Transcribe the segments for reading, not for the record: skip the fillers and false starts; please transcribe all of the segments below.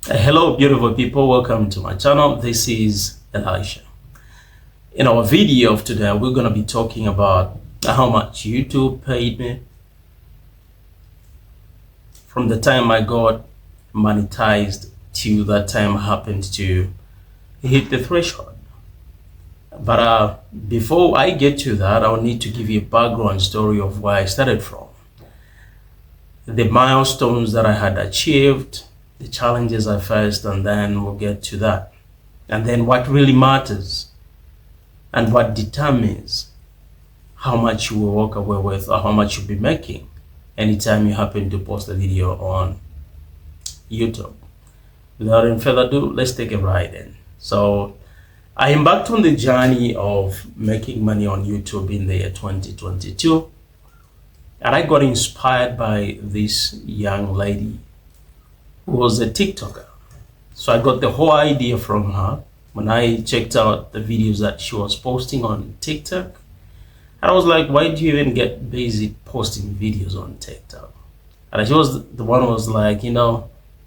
Hello beautiful people, welcome to my channel. This is Elisha. In our video of today, we're going to be talking about how much YouTube paid me from the time I got monetized to that time I happened to hit the threshold. But before I get to that, I'll need to give you a background story of where I started from, the milestones that I had achieved, the challenges I faced, and then we'll get to that. And then what really matters and what determines how much you will walk away with or how much you'll be making anytime you happen to post a video on YouTube. Without any further ado, let's take a ride in. So I embarked on the journey of making money on YouTube in the year 2022, and I got inspired by this young lady who was a TikToker. So I got the whole idea from her when I checked out the videos that she was posting on TikTok. And I was like, why do you even get busy posting videos on TikTok? And she was the one who was like,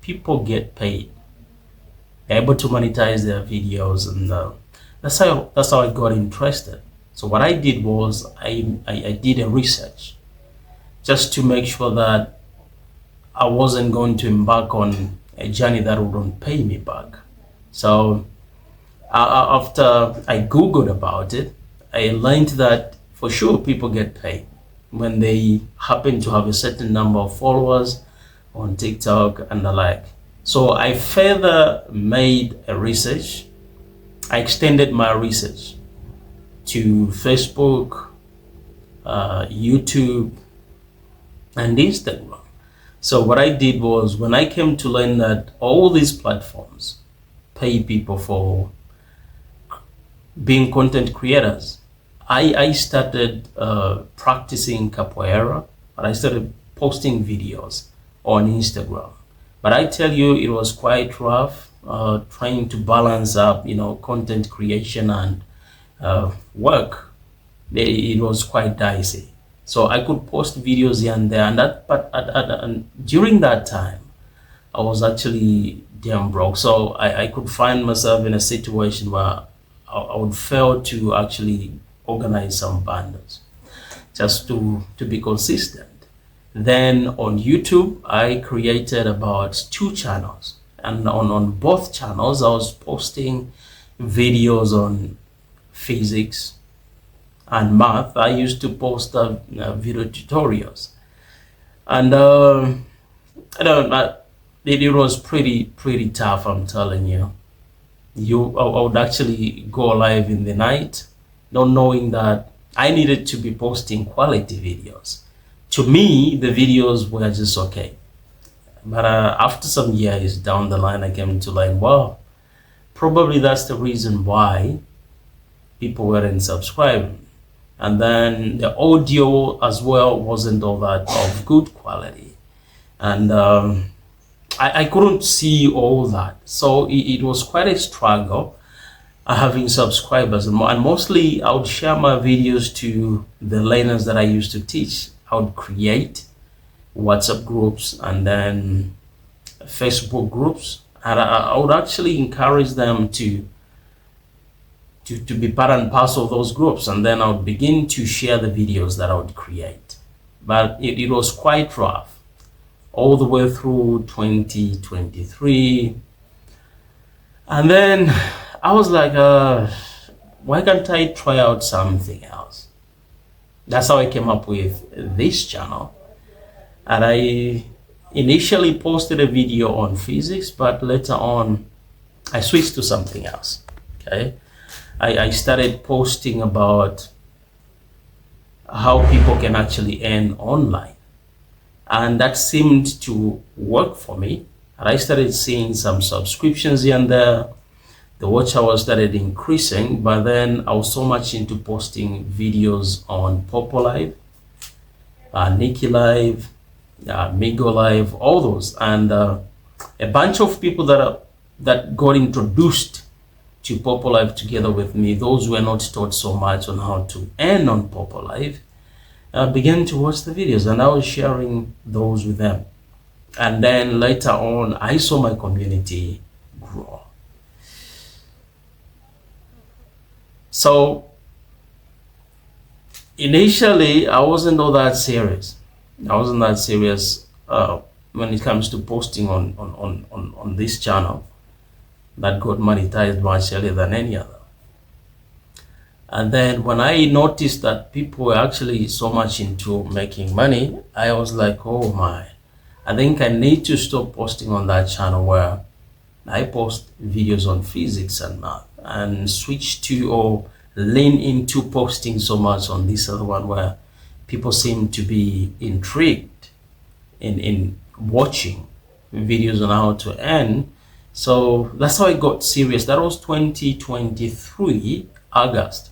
people get paid. They're able to monetize their videos, and that's how I got interested. So what I did was I did a research just to make sure that I wasn't going to embark on a journey that wouldn't pay me back. So after I Googled about it, I learned that for sure people get paid when they happen to have a certain number of followers on TikTok and the like. So I further made a research. I extended my research to Facebook, YouTube, and Instagram. So what I did was, when I came to learn that all these platforms pay people for being content creators, I started practicing capoeira, and I started posting videos on Instagram. But I tell you, it was quite rough trying to balance up, content creation and work. It was quite dicey. So I could post videos here and there, and during that time, I was actually damn broke. So I could find myself in a situation where I would fail to actually organize some bundles just to be consistent. Then on YouTube, I created about 2 channels, and on both channels, I was posting videos on physics and math. I used to post video tutorials, and it was pretty tough. I'm telling you. I would actually go live in the night, not knowing that I needed to be posting quality videos. To me, the videos were just okay, but after some years down the line, I came to learn, well, probably that's the reason why people weren't subscribing. And then the audio as well wasn't all that of good quality, and I couldn't see all that. So it was quite a struggle having subscribers, and mostly I would share my videos to the learners that I used to teach. I would create WhatsApp groups and then Facebook groups, and I would actually encourage them to be part and parcel of those groups, and then I would begin to share the videos that I would create. But it was quite rough all the way through 2023, and then I was like, why can't I try out something else? That's how I came up with this channel. And I initially posted a video on physics, but later on I switched to something else. Okay, I started posting about how people can actually earn online, and that seemed to work for me. And I started seeing some subscriptions here and there. The watch hours started increasing, but then I was so much into posting videos on Popo Live, Nikki Live, Migo Live, all those, and a bunch of people that got introduced to Popo Live together with me. Those who were not taught so much on how to earn on Popo Live began to watch the videos, and I was sharing those with them. And then later on, I saw my community grow. So initially, I wasn't all that serious. When it comes to posting on this channel that got monetized much earlier than any other. And then when I noticed that people were actually so much into making money, I was like, oh my, I think I need to stop posting on that channel where I post videos on physics and math, and switch to or lean into posting so much on this other one where people seem to be intrigued in watching videos on how to earn. So that's how I got serious. That was 2023 August.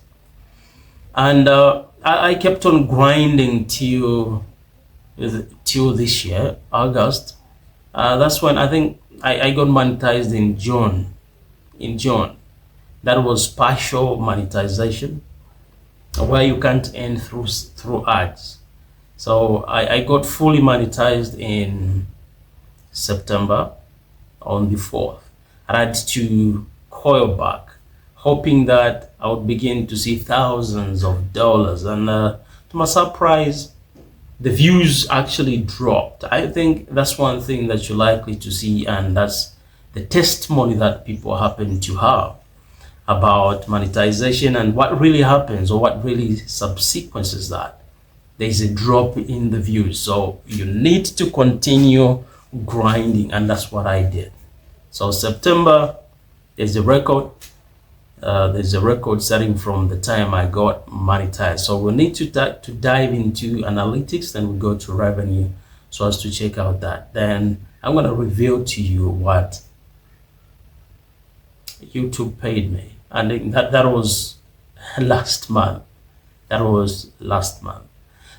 And I kept on grinding till this year, August. That's when I think I got monetized in June. That was partial monetization, where you can't earn through ads. So I got fully monetized in September on the 4th. I had to coil back, hoping that I would begin to see thousands of dollars. And to my surprise, the views actually dropped. I think that's one thing that you're likely to see, and that's the testimony that people happen to have about monetization and what really happens, or what really subsequences that. There's a drop in the views. So you need to continue grinding, and that's what I did. So September, there's a record. There's a record starting from the time I got monetized. So we need to dive into analytics, then we go to revenue so as to check out that. Then I'm going to reveal to you what YouTube paid me. And that was last month.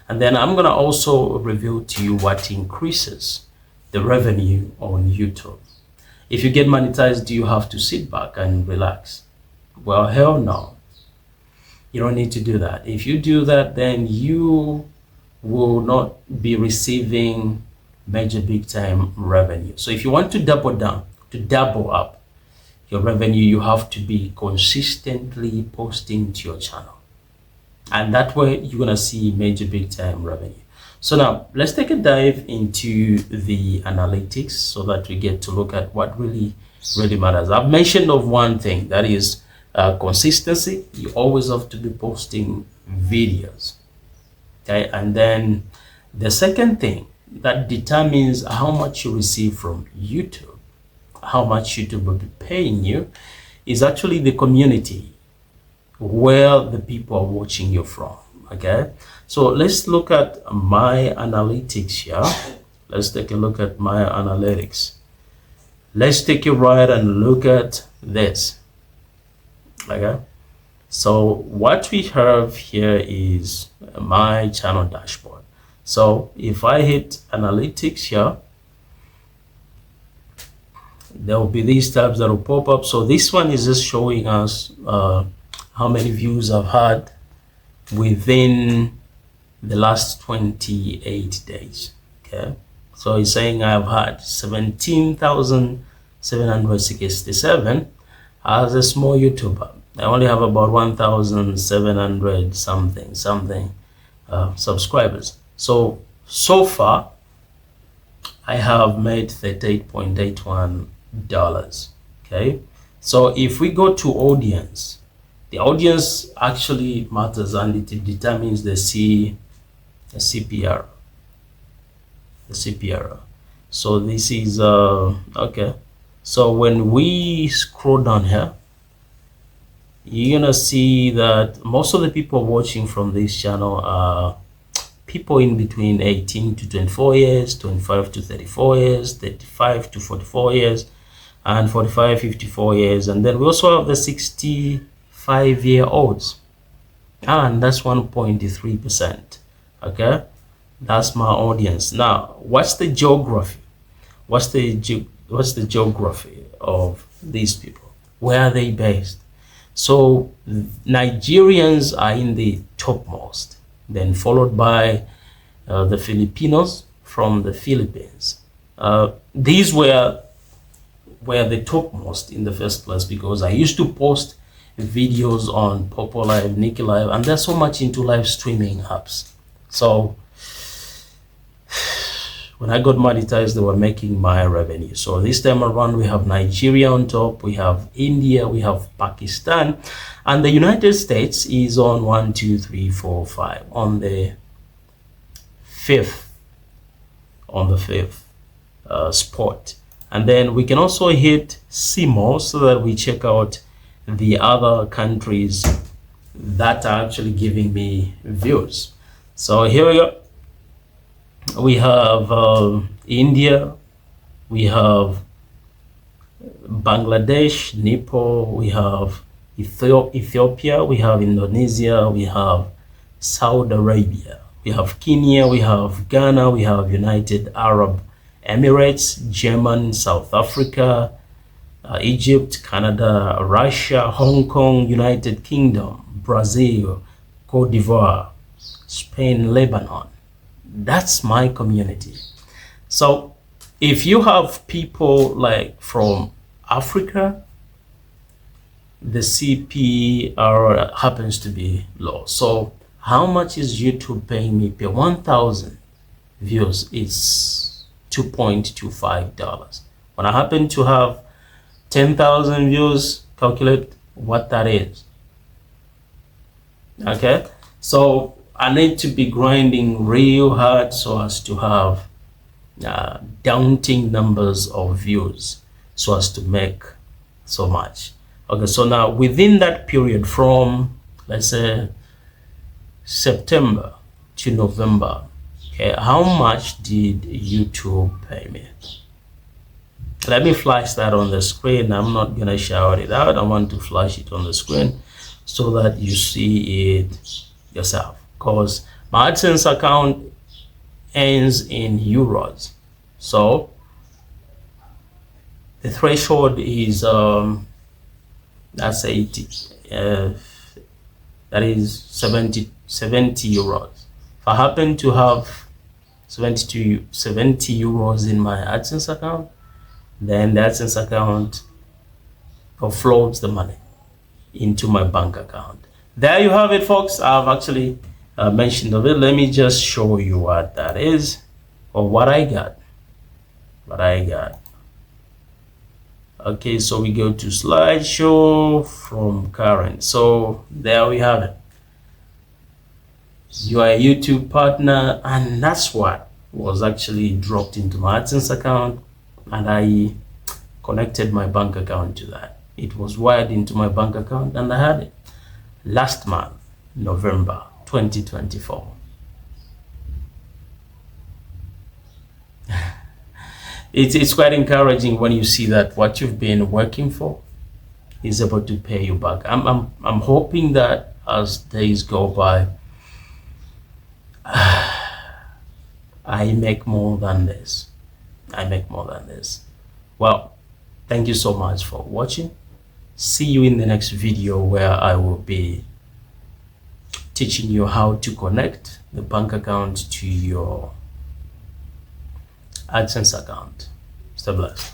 And then I'm going to also reveal to you what increases the revenue on YouTube. If you get monetized, do you have to sit back and relax? Well, hell no. You don't need to do that. If you do that, then you will not be receiving major big time revenue. So if you want to double up your revenue, you have to be consistently posting to your channel. And that way you're going to see major big time revenue. So now let's take a dive into the analytics so that we get to look at what really matters. I've mentioned of one thing, that is consistency. You always have to be posting videos. Okay, and then the second thing that determines how much you receive from YouTube, how much YouTube will be paying you, is actually the community where the people are watching you from. Okay, so let's look at my analytics here. Let's take a look at my analytics. Let's take a ride and look at this. Okay, so what we have here is my channel dashboard. So if I hit analytics here, there will be these tabs that will pop up. So this one is just showing us how many views I've had within the last 28 days. Okay, so it's saying I've had 17,767 as a small YouTuber. I only have about 1,700 something subscribers. So far I have made $38.81. Okay, so if we go to audience, the audience actually matters, and it determines the CPR. So this is okay. So when we scroll down here, you're gonna see that most of the people watching from this channel are people in between 18 to 24 years, 25 to 34 years, 35 to 44 years, and 45, 54 years. And then we also have the 65-year-olds, and that's 1.3%. Okay, that's my audience. Now, what's the geography? What's the geography of these people? Where are they based? So Nigerians are in the topmost, then followed by the Filipinos from the Philippines. These were the topmost in the first place, because I used to post videos on Popo Live, Nikki Live, and they're so much into live streaming apps. So when I got monetized, they were making my revenue. So this time around, we have Nigeria on top, we have India, we have Pakistan, and the United States is on 1, 2, 3, 4, 5 on the fifth spot. And then we can also hit see more so that we check out the other countries that are actually giving me views. So here we go. We have India, we have Bangladesh, Nepal, we have Ethiopia, we have Indonesia, we have Saudi Arabia, we have Kenya, we have Ghana, we have United Arab Emirates, Germany, South Africa, Egypt, Canada, Russia, Hong Kong, United Kingdom, Brazil, Cote d'Ivoire, Spain, Lebanon. That's my community. So if you have people like from Africa, the CPR happens to be low. So how much is YouTube paying me per 1,000 views? It's $2.25. When I happen to have 10,000 views, calculate what that is. Okay, so I need to be grinding real hard so as to have daunting numbers of views so as to make so much. Okay, so now within that period from, let's say, September to November, okay, how much did YouTube pay me? Let me flash that on the screen. I'm not gonna shout it out. I want to flash it on the screen so that you see it yourself, because my AdSense account ends in euros. So the threshold is that's 80, that is 70 euros. If I happen to have 70 euros in my AdSense account, then the AdSense account offloads the money into my bank account. There you have it, folks. I've actually mentioned of it. Let me just show you what that is, or what I got. Okay, so we go to slideshow from current. So there we have it. You are a YouTube partner, and that's what was actually dropped into my AdSense account, and I connected my bank account to that. It was wired into my bank account, and I had it last month, November 2024. It's quite encouraging when you see that what you've been working for is able to pay you back. I'm hoping that as days go by, I make more than this. Well, thank you so much for watching. See you in the next video, where I will be teaching you how to connect the bank account to your AdSense account. Stay blessed.